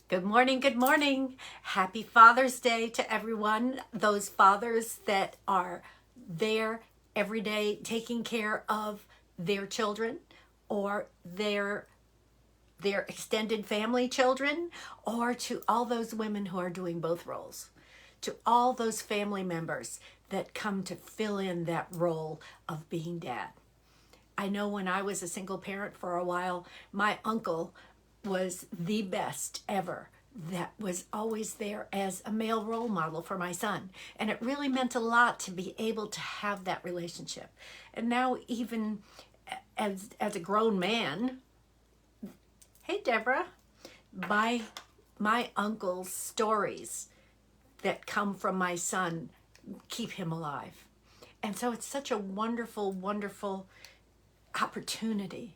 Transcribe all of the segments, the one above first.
Good morning, good morning. Happy Father's Day to everyone. Those fathers that are there every day taking care of their children or their extended family children, or to all those women who are doing both roles. To all those family members that come to fill in that role of being dad. I know when I was a single parent for a while, my uncle was the best ever. That was always there as a male role model for my son. And it really meant a lot to be able to have that relationship. And now, even as a grown man, hey, Deborah, my, my uncle's stories that come from my son keep him alive. And so it's such a wonderful, wonderful opportunity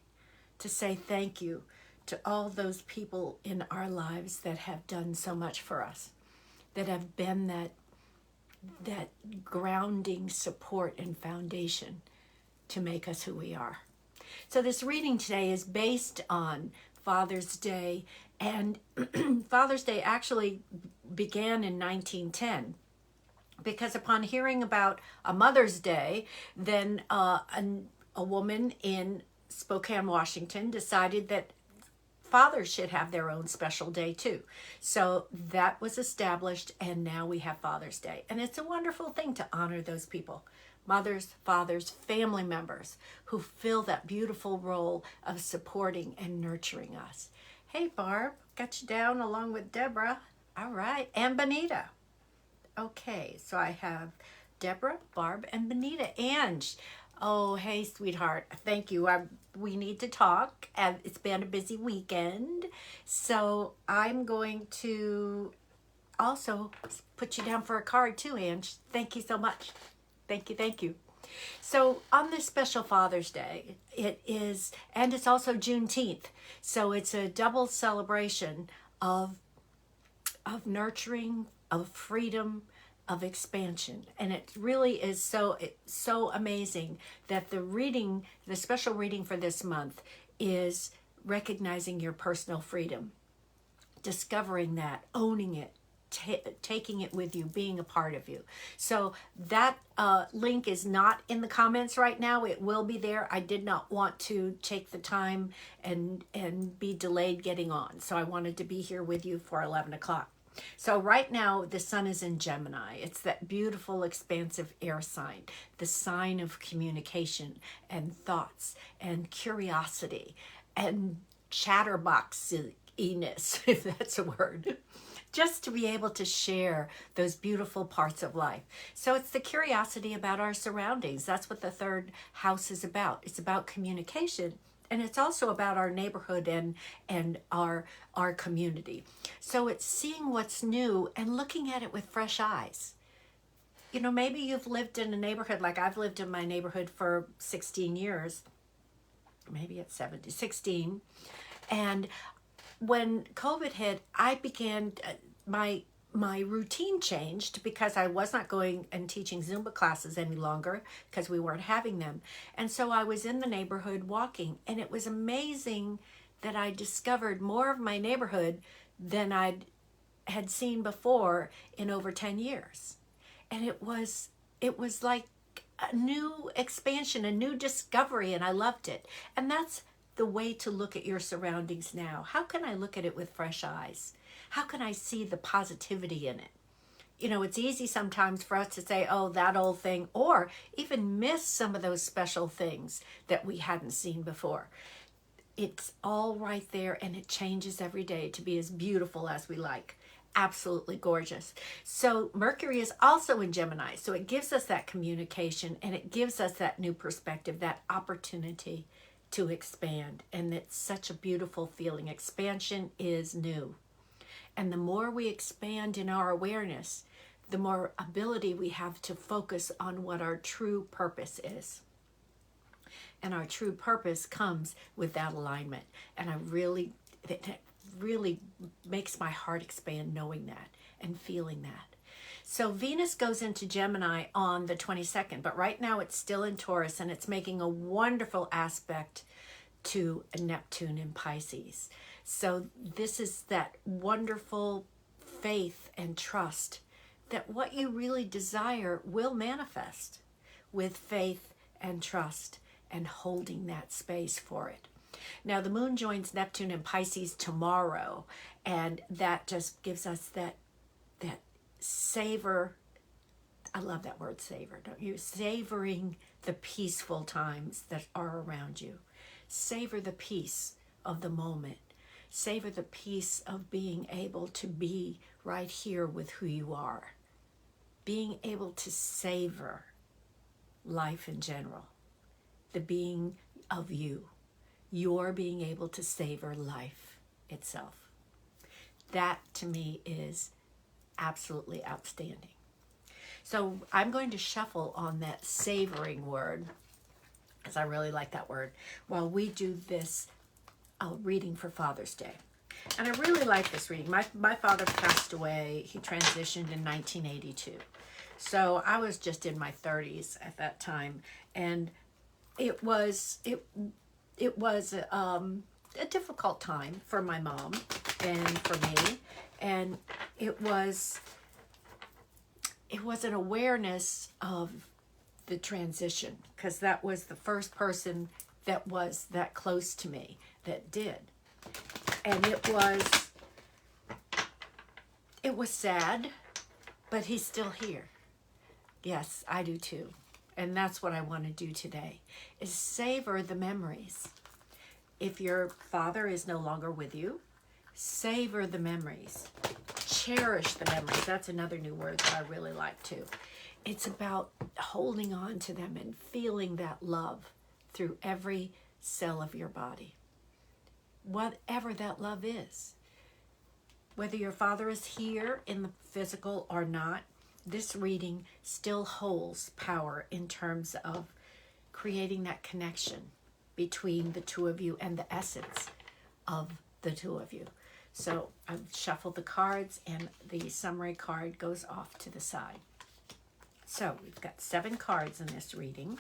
to say thank you to all those people in our lives that have done so much for us, that have been that grounding support and foundation to make us who we are. So this reading today is based on Father's Day, and Father's Day actually began in 1910. Because upon hearing about a Mother's Day, then a woman in Spokane, Washington decided that fathers should have their own special day too. So that was established, and now we have Father's Day. And it's a wonderful thing to honor those people. Mothers, fathers, family members who fill that beautiful role of supporting and nurturing us. Hey, Barb, got you down along with Deborah. All right, and Benita. Okay, so I have Deborah, Barb, and Benita. Ange, oh, hey, sweetheart. Thank you. We need to talk. And it's been a busy weekend. So I'm going to also put you down for a card too, Ange. Thank you so much. Thank you, thank you. So on this special Father's Day, it is, and it's also Juneteenth. So it's a double celebration of nurturing, of freedom, of expansion. And it really is so amazing that the special reading for this month is recognizing your personal freedom, discovering that, owning it, taking it with you, being a part of you. So that link is not in the comments right now. It will be there. I did not want to take the time and be delayed getting on. So I wanted to be here with you for 11 o'clock. So right now the sun is in Gemini. It's that beautiful, expansive air sign, the sign of communication and thoughts and curiosity and chatterboxiness, if that's a word. Just to be able to share those beautiful parts of life. So it's the curiosity about our surroundings. That's what the third house is about. It's about communication, and it's also about our neighborhood and our community. So it's seeing what's new and looking at it with fresh eyes. You know, maybe you've lived in a neighborhood, like I've lived in my neighborhood for 16 years. Maybe it's 16. And when COVID hit, I began, my routine changed because I was not going and teaching Zumba classes any longer because we weren't having them. And so I was in the neighborhood walking, and it was amazing that I discovered more of my neighborhood than had seen before in over 10 years. And it was like a new expansion, a new discovery, and I loved it. And that's the way to look at your surroundings now. How can I look at it with fresh eyes? How can I see the positivity in it? You know, it's easy sometimes for us to say, oh, that old thing, or even miss some of those special things that we hadn't seen before. It's all right there, and it changes every day to be as beautiful as we like. Absolutely gorgeous. So Mercury is also in Gemini, so it gives us that communication, and it gives us that new perspective, that opportunity to expand. And it's such a beautiful feeling. Expansion is new. And the more we expand in our awareness, the more ability we have to focus on what our true purpose is. And our true purpose comes with that alignment. And it really makes my heart expand knowing that and feeling that. So Venus goes into Gemini on the 22nd, but right now it's still in Taurus, and it's making a wonderful aspect to Neptune in Pisces. So this is that wonderful faith and trust that what you really desire will manifest with faith and trust and holding that space for it. Now, the moon joins Neptune in Pisces tomorrow, and that just gives us that savor. I love that word savor, don't you? Savoring the peaceful times that are around you. Savor the peace of the moment. Savor the peace of being able to be right here with who you are. Being able to savor life in general. The being of you. You're being able to savor life itself. That to me is absolutely outstanding. So I'm going to shuffle on that savoring word, because I really like that word, while we do this reading for Father's Day. And I really like this reading. My father passed away. He transitioned in 1982. So I was just in my 30s at that time. And it was a difficult time for my mom and for me. And it was an awareness of the transition, because that was the first person that was that close to me that did. And it was sad, but he's still here. Yes, I do too. And that's what I want to do today, is savor the memories. If your father is no longer with you, savor the memories. Cherish the memories. That's another new word that I really like too. It's about holding on to them and feeling that love through every cell of your body. Whatever that love is. Whether your father is here in the physical or not, this reading still holds power in terms of creating that connection between the two of you and the essence of the two of you. So I've shuffled the cards, and the summary card goes off to the side. So we've got 7 cards in this reading.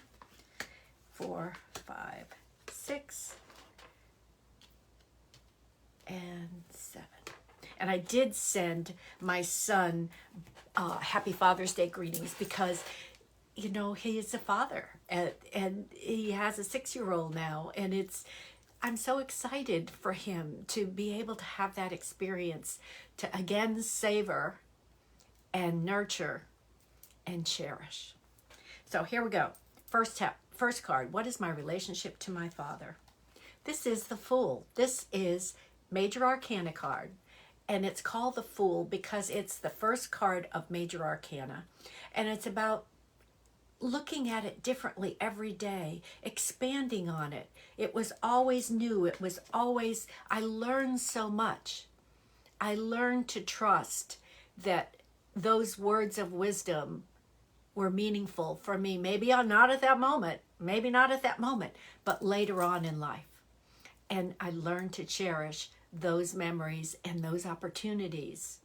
4, 5, 6, and 7. And I did send my son Happy Father's Day greetings, because he is a father, and he has a 6-year-old now, and I'm so excited for him to be able to have that experience, to again savor and nurture and cherish. So here we go. First card. What is my relationship to my father? This is the Fool. This is Major Arcana card. And it's called the Fool because it's the first card of Major Arcana. And it's about looking at it differently every day, expanding on it. It was always new. It was always, I learned so much. I learned to trust that those words of wisdom were meaningful for me. Maybe not at that moment, but later on in life. And I learned to cherish those memories and those opportunities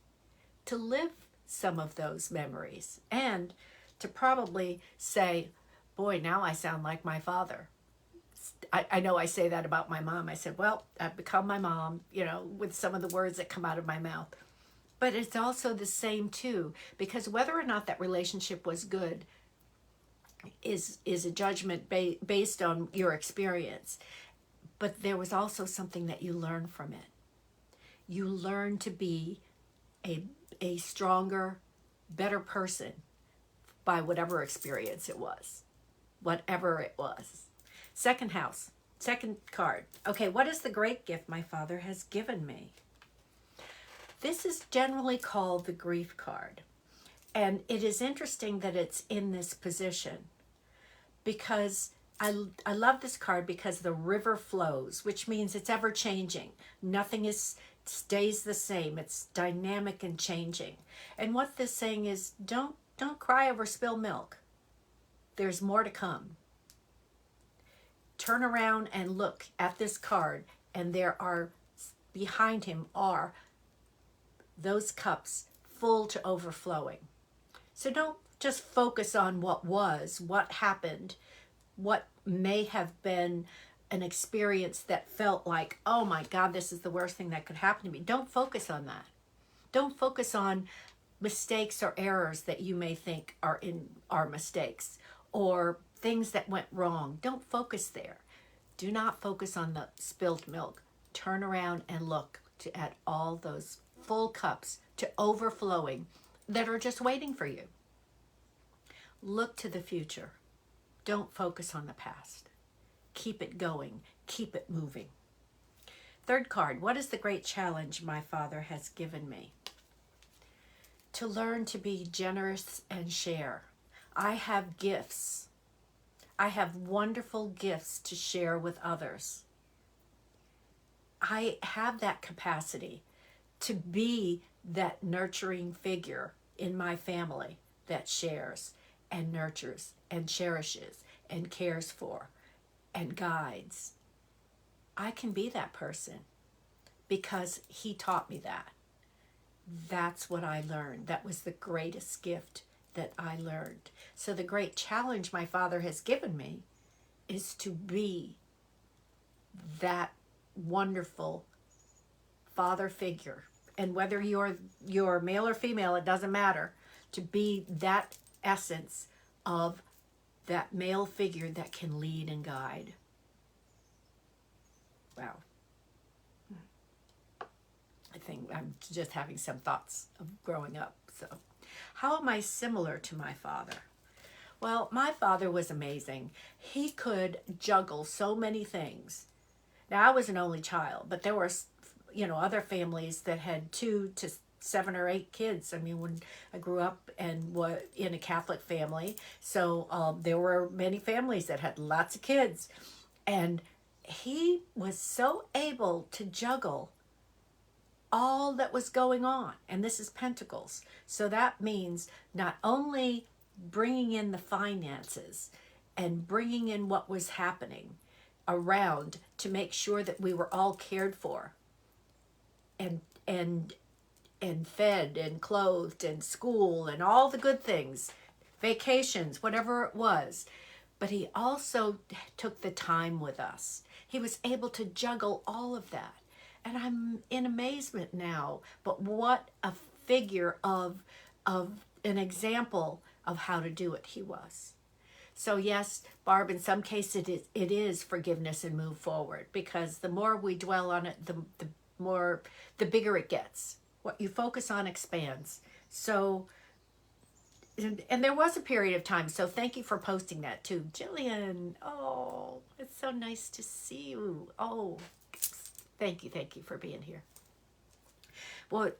to live some of those memories, and to probably say, boy, now I sound like my father. I know I say that about my mom. I said, well, I've become my mom, with some of the words that come out of my mouth. But it's also the same too, because whether or not that relationship was good is a judgment based on your experience. But there was also something that you learned from it. You learn to be a stronger, better person by whatever experience it was. Whatever it was. Second house, second card. Okay, what is the great gift my father has given me? This is generally called the grief card. And it is interesting that it's in this position, because I love this card because the river flows, which means it's ever changing. Nothing stays the same. It's dynamic and changing. And what this saying is, don't cry over spilled milk. There's more to come. Turn around and look at this card, and behind him are those cups full to overflowing. So don't just focus on what was, what happened, what may have been an experience that felt like, oh my God, this is the worst thing that could happen to me. Don't focus on that. Don't focus on mistakes or errors that you may think are mistakes, or things that went wrong. Don't focus there. Do not focus on the spilled milk. Turn around and look at all those full cups to overflowing that are just waiting for you. Look to the future. Don't focus on the past. Keep it going. Keep it moving. Third card, what is the great challenge my Father has given me? To learn to be generous and share. I have gifts. I have wonderful gifts to share with others. I have that capacity to be that nurturing figure in my family that shares and nurtures and cherishes and cares for and guides. I can be that person because he taught me that. That's what I learned. That was the greatest gift that I learned. So the great challenge my Father has given me is to be that wonderful father figure. And whether you're male or female, it doesn't matter. To be that essence of that male figure that can lead and guide. Wow. I think I'm just having some thoughts of growing up. So, how am I similar to my father? Well, my father was amazing. He could juggle so many things. Now, I was an only child, but there were, other families that had 2 to 7 or 8 kids. I mean, when I grew up and was in a Catholic family, so there were many families that had lots of kids. And he was so able to juggle all that was going on. And this is Pentacles. So that means not only bringing in the finances and bringing in what was happening around to make sure that we were all cared for and fed and clothed and school and all the good things, vacations, whatever it was. But he also took the time with us. He was able to juggle all of that. And I'm in amazement now, but what a figure of an example of how to do it he was. So yes, Barb, in some cases it is forgiveness and move forward, because the more we dwell on it, the bigger it gets. What you focus on expands. So, and there was a period of time, so thank you for posting that too. Jillian, oh, it's so nice to see you. Oh, thank you for being here. Well,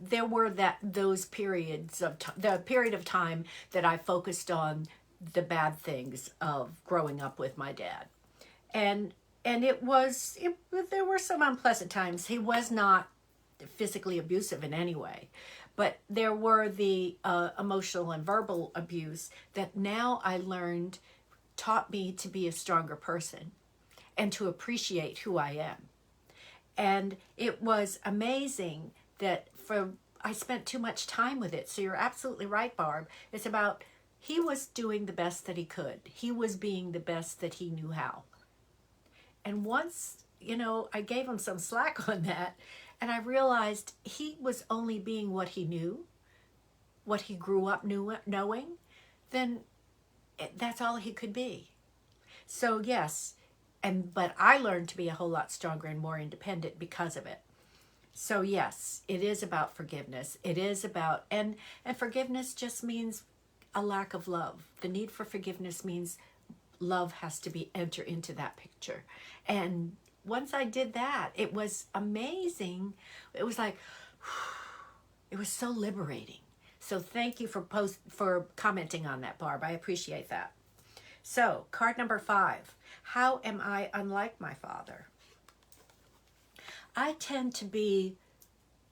there were those periods of the period of time that I focused on the bad things of growing up with my dad, and there were some unpleasant times. He was not physically abusive in any way, but there were the emotional and verbal abuse that now I learned taught me to be a stronger person and to appreciate who I am. And it was amazing that I spent too much time with it. So you're absolutely right, Barb. It's about he was doing the best that he could. He was being the best that he knew how. And once, I gave him some slack on that, and I realized he was only being what he knew, what he grew up knowing, then that's all he could be. So yes, but I learned to be a whole lot stronger and more independent because of it. So yes, it is about forgiveness. It is about, and forgiveness just means a lack of love. The need for forgiveness means love has to enter into that picture. And once I did that, it was amazing. It was like, it was so liberating. So thank you for commenting on that, Barb. I appreciate that. So card number 5, how am I unlike my father? I'm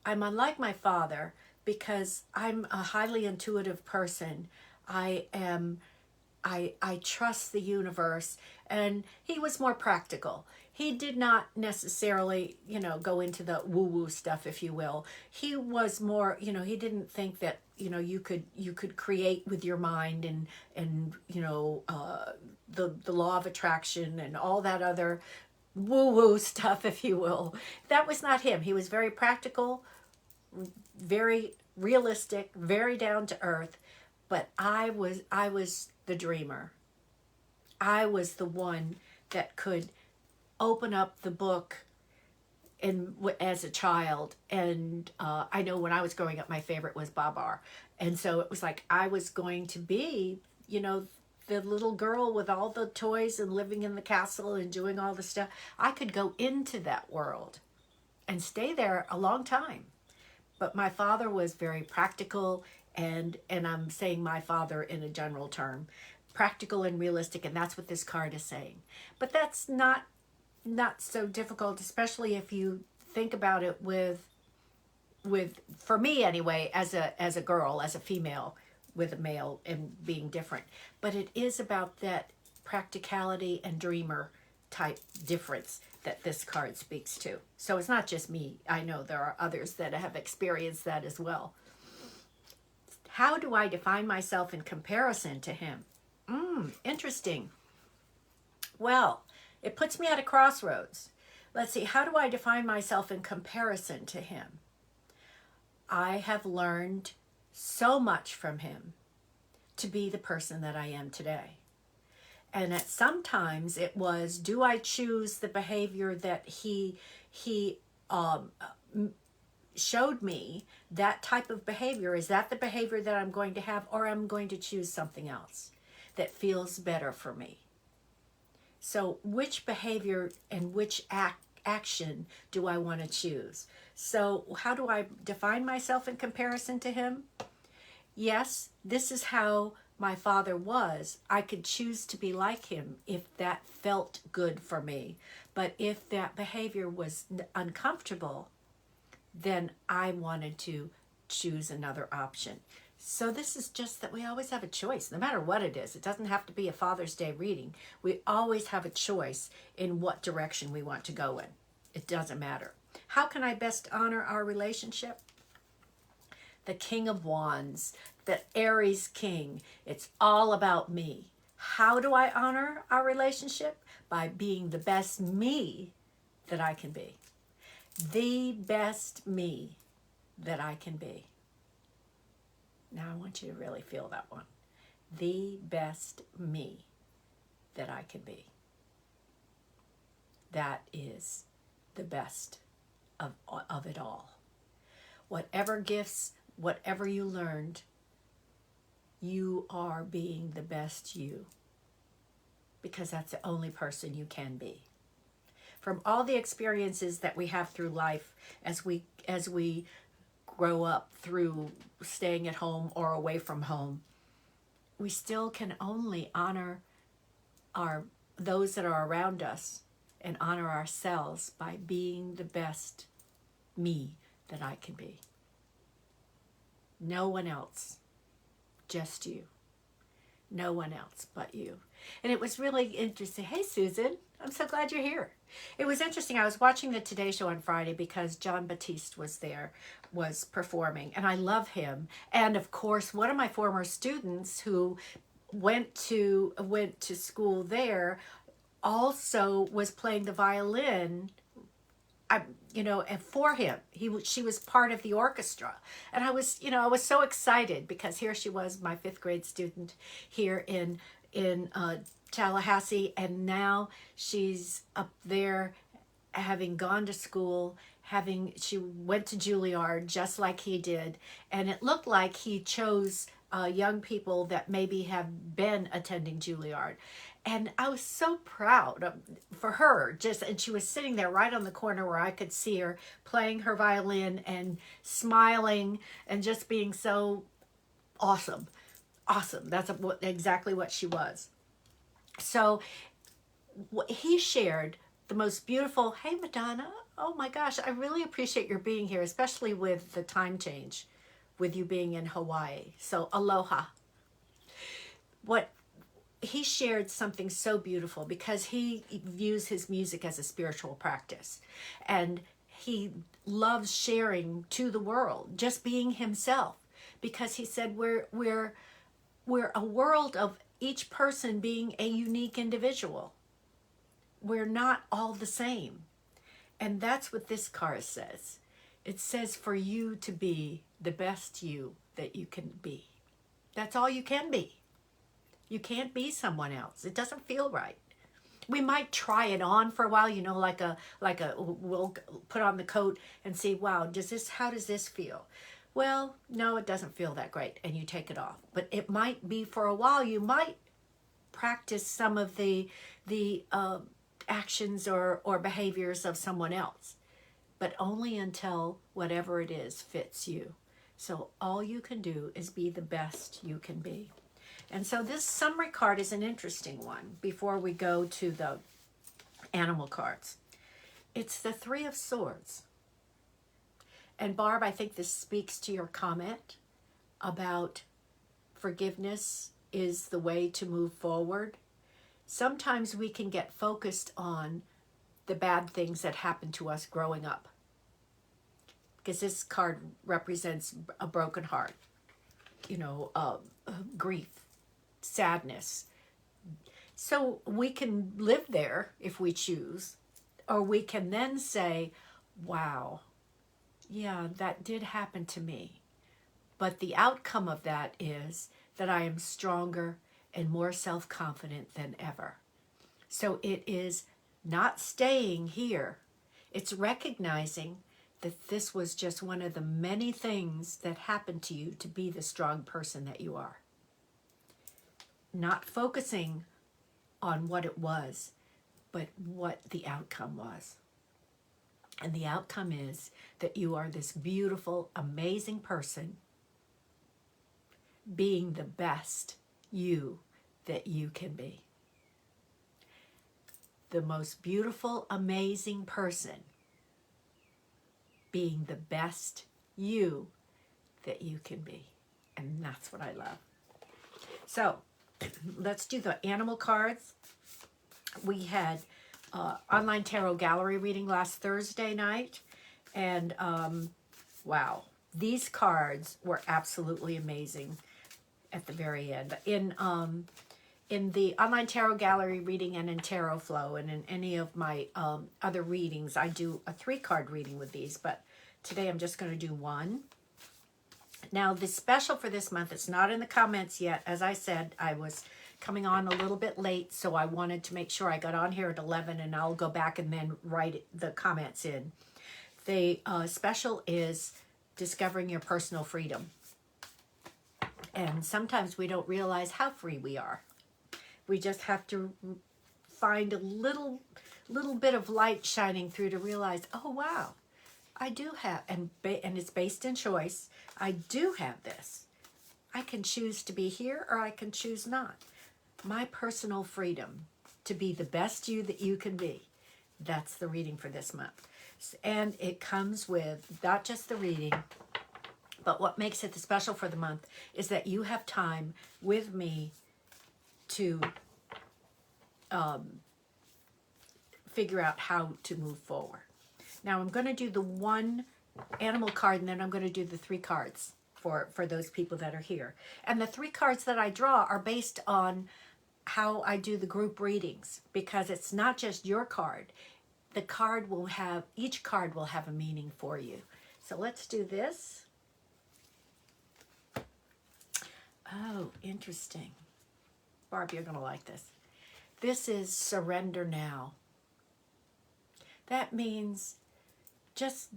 unlike my father because I'm a highly intuitive person. I trust the universe, and he was more practical. he did not necessarily, go into the woo-woo stuff, if you will. He was more, he didn't think that, you could create with your mind and the law of attraction and all that other woo-woo stuff, if you will. That was not him. He was very practical, very realistic, very down to earth. But I was the dreamer. I was the one that could open up the book as a child. And I know when I was growing up, my favorite was Babar. And so it was like I was going to be, the little girl with all the toys and living in the castle and doing all the stuff. I could go into that world and stay there a long time. But my father was very practical, and I'm saying my father in a general term, practical and realistic, and that's what this card is saying. But that's not so difficult, especially if you think about it with for me anyway, as a girl, as a female with a male and being different. But it is about that practicality and dreamer type difference that this card speaks to. So it's not just me. I know there are others that have experienced that as well. How do I define myself in comparison to him? Interesting. Well, it puts me at a crossroads. Let's see, how do I define myself in comparison to him? I have learned so much from him to be the person that I am today. And at sometimes it was, do I choose the behavior that he showed me, that type of behavior? Is that the behavior that I'm going to have, or I'm going to choose something else that feels better for me? So which behavior and which action do I want to choose? So how do I define myself in comparison to him? Yes, this is how my father was. I could choose to be like him if that felt good for me. But if that behavior was uncomfortable, then I wanted to choose another option. So this is just that we always have a choice, no matter what it is. It doesn't have to be a Father's Day reading. We always have a choice in what direction we want to go in. It doesn't matter. How can I best honor our relationship? The King of Wands, the Aries King. It's all about me. How do I honor our relationship? By being the best me that I can be. The best me that I can be. Now I want you to really feel that one. The best me that I can be. That is the best of it all. Whatever gifts, whatever you learned, you are being the best you, because that's the only person you can be. From all the experiences that we have through life as we grow up through staying at home or away from home, we still can only honor those that are around us and honor ourselves by being the best me that I can be. No one else, just you. No one else but you. And it was really interesting. Hey, Susan, I'm so glad you're here. It was interesting. I was watching the Today Show on Friday because Jon Batiste was performing, and I love him. And of course, one of my former students who went to school there also was playing the violin. And for him, she was part of the orchestra, and I was so excited because here she was, my 5th grade student here in Tallahassee, and now she's up there, having gone to school, she went to Juilliard just like he did, and it looked like he chose young people that maybe have been attending Juilliard. And I was so proud for her, and she was sitting there right on the corner where I could see her playing her violin and smiling and just being so awesome. Awesome. That's exactly what she was. So he shared the most beautiful, hey, Madonna, oh my gosh, I really appreciate your being here, especially with the time change, with you being in Hawaii. So aloha. he shared something so beautiful because he views his music as a spiritual practice, and he loves sharing to the world, just being himself, because he said we're a world of each person being a unique individual. We're not all the same. And that's what this card says. It says for you to be the best you that you can be. That's all you can be. You can't be someone else. It doesn't feel right. We might try it on for a while, you know, we'll put on the coat and see, wow, how does this feel? Well, no, it doesn't feel that great, and you take it off. But it might be for a while. You might practice some of the actions or behaviors of someone else, but only until whatever it is fits you. So all you can do is be the best you can be. And so this summary card is an interesting one before we go to the animal cards. It's the Three of Swords. And Barb, I think this speaks to your comment about forgiveness is the way to move forward. Sometimes we can get focused on the bad things that happened to us growing up, because this card represents a broken heart, you know, grief, sadness. So we can live there if we choose, or we can then say, wow, yeah, that did happen to me. But the outcome of that is that I am stronger and more self-confident than ever. So it is not staying here. It's recognizing that this was just one of the many things that happened to you to be the strong person that you are. Not focusing on what it was, but what the outcome was. And the outcome is that you are this beautiful, amazing person being the best you that you can be. The most beautiful, amazing person being the best you that you can be. And that's what I love. So let's do the animal cards. We had online tarot gallery reading last Thursday night, and wow, these cards were absolutely amazing at the very end. In the online tarot gallery reading and in Tarot Flow and in any of my other readings, I do a 3-card reading with these, but today I'm just going to do one. Now, the special for this month, it's not in the comments yet. As I said, I was coming on a little bit late, so I wanted to make sure I got on here at 11, and I'll go back and then write the comments in. The special is discovering your personal freedom. And sometimes we don't realize how free we are. We just have to find a little bit of light shining through to realize, oh, wow, I do have, and it's based in choice, I do have this. I can choose to be here or I can choose not. My personal freedom to be the best you that you can be. That's the reading for this month. And it comes with not just the reading, but what makes it the special for the month is that you have time with me to figure out how to move forward. Now I'm going to do the one animal card, and then I'm going to do the 3 cards for those people that are here. And the 3 cards that I draw are based on how I do the group readings, because it's not just your card. The card will have, each card will have a meaning for you. So let's do this. Oh, interesting. Barb, you're going to like this. This is surrender now. That means just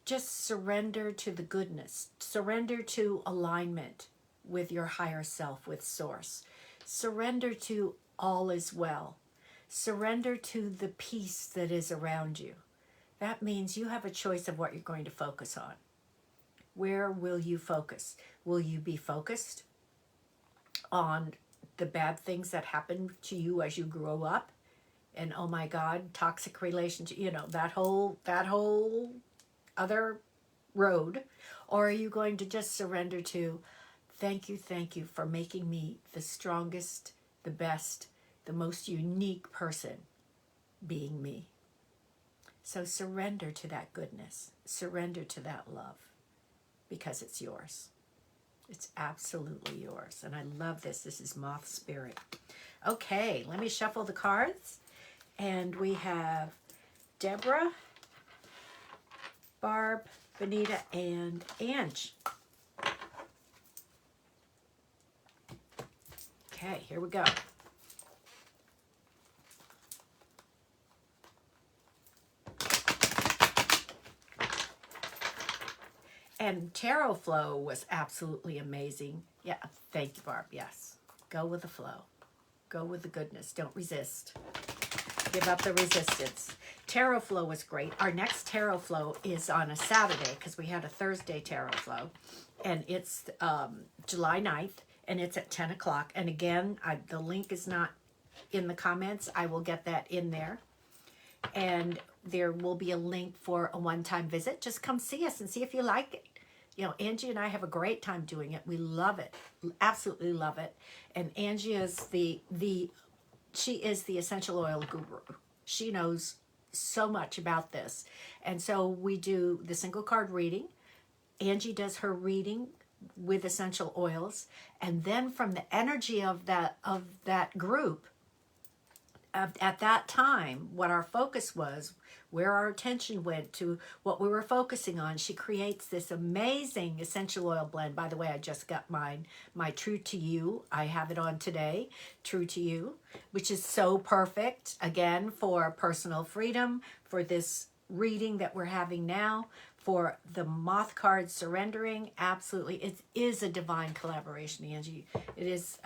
surrender to the goodness. Surrender to alignment with your higher self, with Source. Surrender to all is well. Surrender to the peace that is around you. That means you have a choice of what you're going to focus on. Where will you focus? Will you be focused on the bad things that happened to you as you grew up? And oh my God, toxic relationship, you know, that whole other road? Or are you going to just surrender to, thank you for making me the strongest the best, the most unique person being me. So surrender to that goodness. Surrender to that love because it's yours. It's absolutely yours. And I love this. This is Moth Spirit. Okay, let me shuffle the cards. And we have Deborah, Barb, Benita, and Ange. Okay, here we go. And Tarot Flow was absolutely amazing. Yeah, thank you, Barb. Yes. Go with the flow. Go with the goodness. Don't resist. Give up the resistance. Tarot Flow was great. Our next Tarot Flow is on a Saturday because we had a Thursday Tarot Flow. And it's July 9th, and it's at 10 o'clock. And again, the link is not in the comments. I will get that in there. And there will be a link for a one-time visit. Just come see us and see if you like it. You know, Angie and I have a great time doing it. We love it. Absolutely love it. And Angie is she is the essential oil guru. She knows so much about this. And so we do the single card reading. Angie does her reading with essential oils. And then from the energy of that group, at that time, what our focus was, where our attention went to what we were focusing on, she creates this amazing essential oil blend. By the way, I just got mine, my True to You. I have it on today, True to You, which is so perfect, again, for personal freedom, for this reading that we're having now, for the Moth card surrendering. Absolutely. It is a divine collaboration, Angie. It is.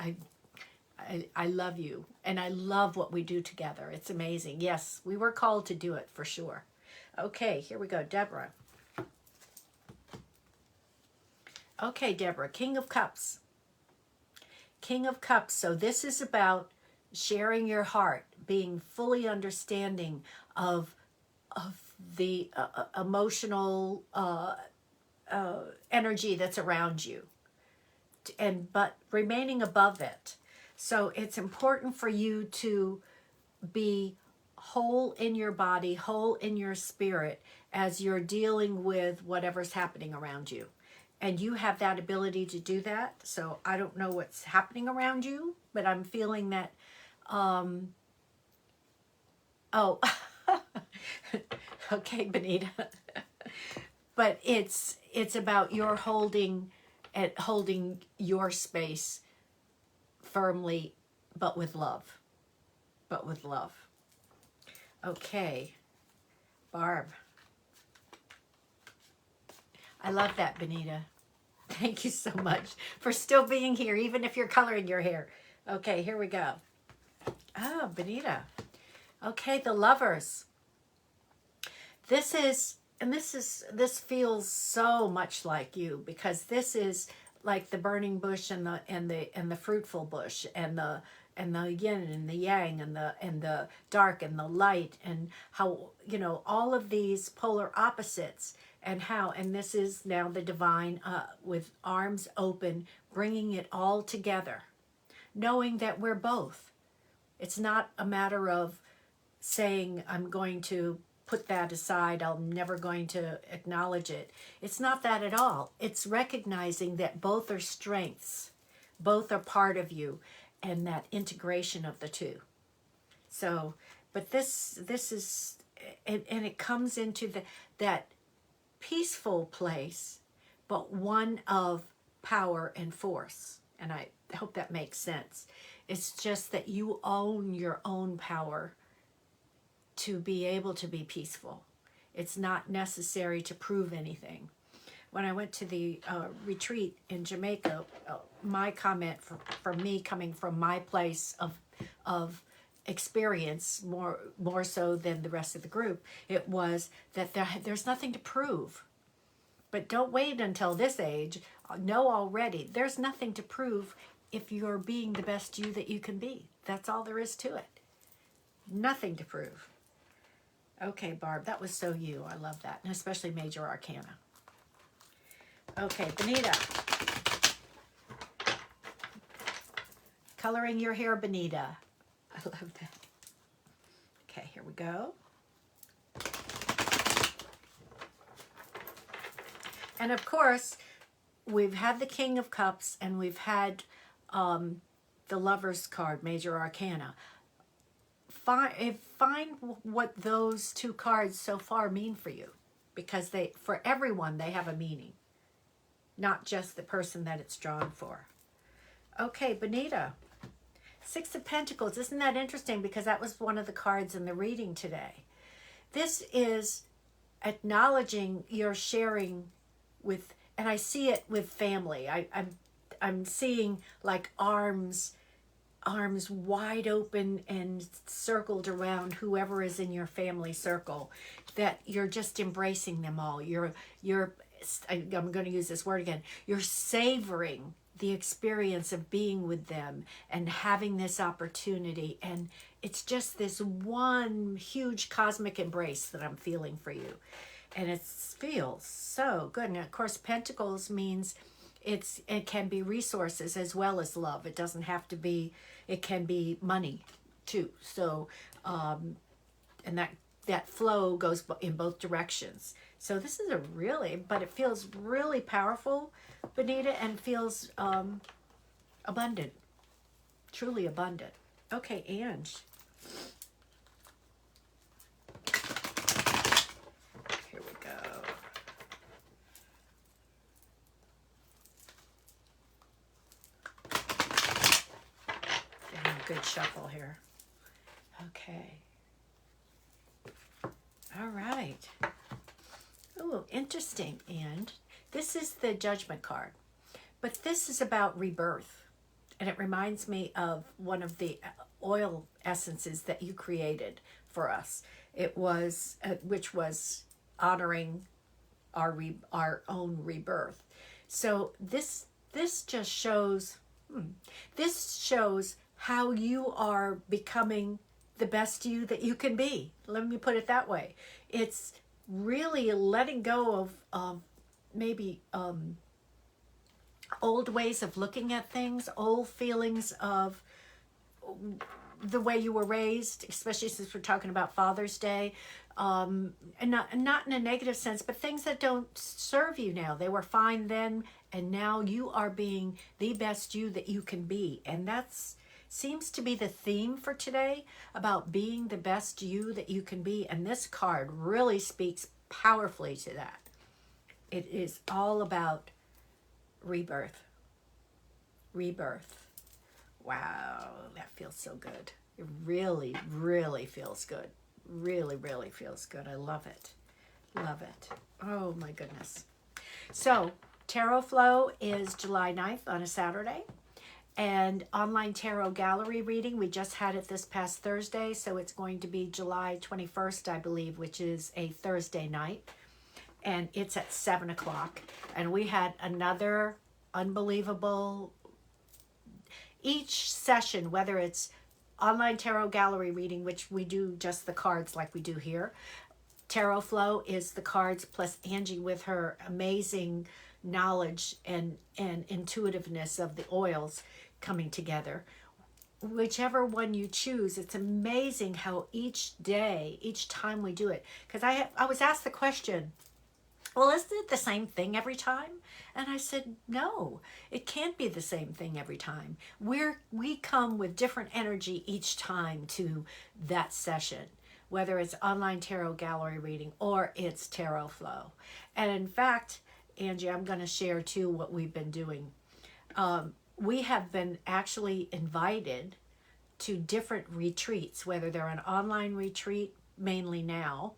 I love you, and I love what we do together. It's amazing. Yes, we were called to do it for sure. Okay, here we go, Deborah. Okay, Deborah, King of Cups. King of Cups. So this is about sharing your heart, being fully understanding of the emotional energy that's around you, but remaining above it. So it's important for you to be whole in your body, whole in your spirit as you're dealing with whatever's happening around you. And you have that ability to do that. So I don't know what's happening around you, but I'm feeling that, okay, Benita. But it's about your holding your space firmly, but with love. Okay, Barb. I love that, Benita. Thank you so much for still being here, even if you're coloring your hair. Okay, here we go. Oh, Benita. Okay, the Lovers. This feels so much like you, because this is like the burning bush and the fruitful bush, and the yin and the yang, and the dark and the light, and how, you know, all of these polar opposites, and this is now the divine, with arms open, bringing it all together, knowing that we're both. It's not a matter of saying, I'm going to put that aside, I'm never going to acknowledge it. It's not that at all. It's recognizing that both are strengths, both are part of you, and that integration of the two. So, but this is, and it comes into that peaceful place, but one of power and force. And I hope that makes sense. It's just that you own your own power to be able to be peaceful. It's not necessary to prove anything. When I went to the retreat in Jamaica, my comment from me, coming from my place of experience, more so than the rest of the group, it was that there's nothing to prove. But don't wait until this age. Know already, there's nothing to prove if you're being the best you that you can be. That's all there is to it. Nothing to prove. Okay, Barb, that was so you. I love that. And especially Major Arcana. Okay, Benita. coloring your hair, Benita. I love that. Okay, here we go. And of course, we've had the King of Cups and we've had the Lover's card, Major Arcana. Find what those two cards so far mean for you, because for everyone they have a meaning, not just the person that it's drawn for. Okay, Benita, Six of Pentacles. Isn't that interesting? Because that was one of the cards in the reading today. This is acknowledging your sharing with, and I see it with family. I'm seeing like arms wide open and circled around whoever is in your family circle, that you're just embracing them all. I'm going to use this word again. You're savoring the experience of being with them and having this opportunity. And it's just this one huge cosmic embrace that I'm feeling for you. And it feels so good. And of course, Pentacles means it can be resources as well as love. It doesn't have to be, it can be money too. So, and that flow goes in both directions. So this is but it feels really powerful, Benita, and feels abundant, truly abundant. Okay, Ange. Here we go. Getting a good shuffle here. Okay. All right. Oh, interesting. And this is the Judgment card. But this is about rebirth. And it reminds me of one of the oil essences that you created for us. It was, which was honoring our own rebirth. So this just shows, this shows how you are becoming the best you that you can be. Let me put it that way. It's really letting go of maybe old ways of looking at things, old feelings of the way you were raised, especially since we're talking about Father's Day, and not in a negative sense, but things that don't serve you now. They were fine then, and now you are being the best you that you can be. And that's seems to be the theme for today, about being the best you that you can be. And this card really speaks powerfully to that. It is all about rebirth. Rebirth. Wow, that feels so good. It really, really feels good. Really, really feels good. I love it. Love it. Oh my goodness. So Tarot Flow is July 9th on a Saturday. And online tarot gallery reading, we just had it this past Thursday, so it's going to be July 21st, I believe, which is a Thursday night. And it's at 7 o'clock. And we had another unbelievable, each session, whether it's online tarot gallery reading, which we do just the cards like we do here. Tarot Flow is the cards plus Angie with her amazing knowledge and intuitiveness of the oils coming together. Whichever one you choose, it's amazing how each day, each time we do it, because I was asked the question, well, isn't it the same thing every time? And I said, no, it can't be the same thing every time. We come with different energy each time to that session, whether it's online tarot gallery reading or it's Tarot Flow. And in fact, Angie, I'm going to share too what we've been doing. We have been actually invited to different retreats, whether they're an online retreat, mainly now,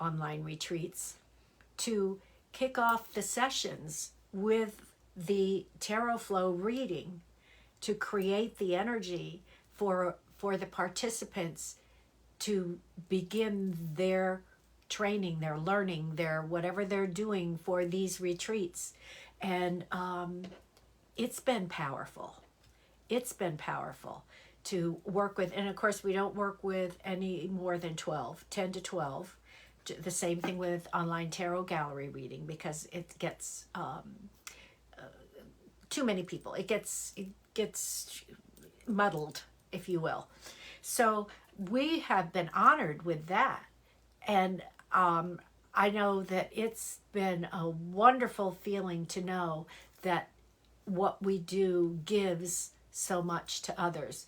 online retreats, to kick off the sessions with the Tarot Flow reading, to create the energy for the participants to begin their training, their learning, their whatever they're doing for these retreats. And it's been powerful. It's been powerful to work with. And of course, we don't work with any more than 10 to 12. The same thing with online tarot gallery reading, because it gets too many people. It gets muddled, if you will. So we have been honored with that. And I know that it's been a wonderful feeling to know that what we do gives so much to others,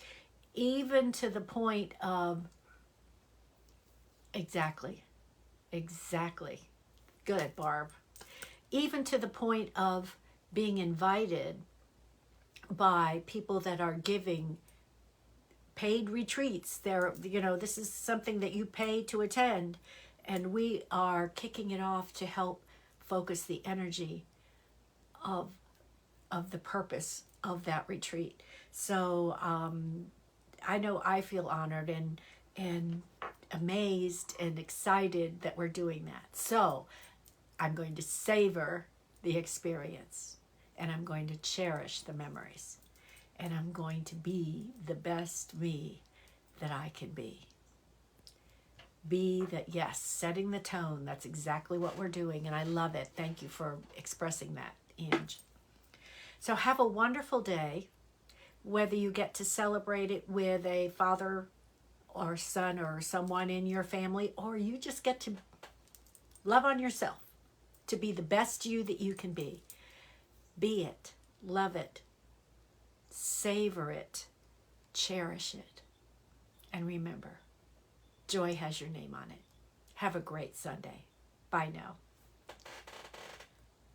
even to the point of, exactly, good, Barb, even to the point of being invited by people that are giving paid retreats. This is something that you pay to attend, and we are kicking it off to help focus the energy of the purpose of that retreat. So I know I feel honored and amazed and excited that we're doing that. So I'm going to savor the experience, and I'm going to cherish the memories, and I'm going to be the best me that I can be. Be that, yes, setting the tone. That's exactly what we're doing, and I love it. Thank you for expressing that, Ange. So have a wonderful day, whether you get to celebrate it with a father or son or someone in your family, or you just get to love on yourself, to be the best you that you can be. Be it, love it, savor it, cherish it, and remember, joy has your name on it. Have a great Sunday. Bye now.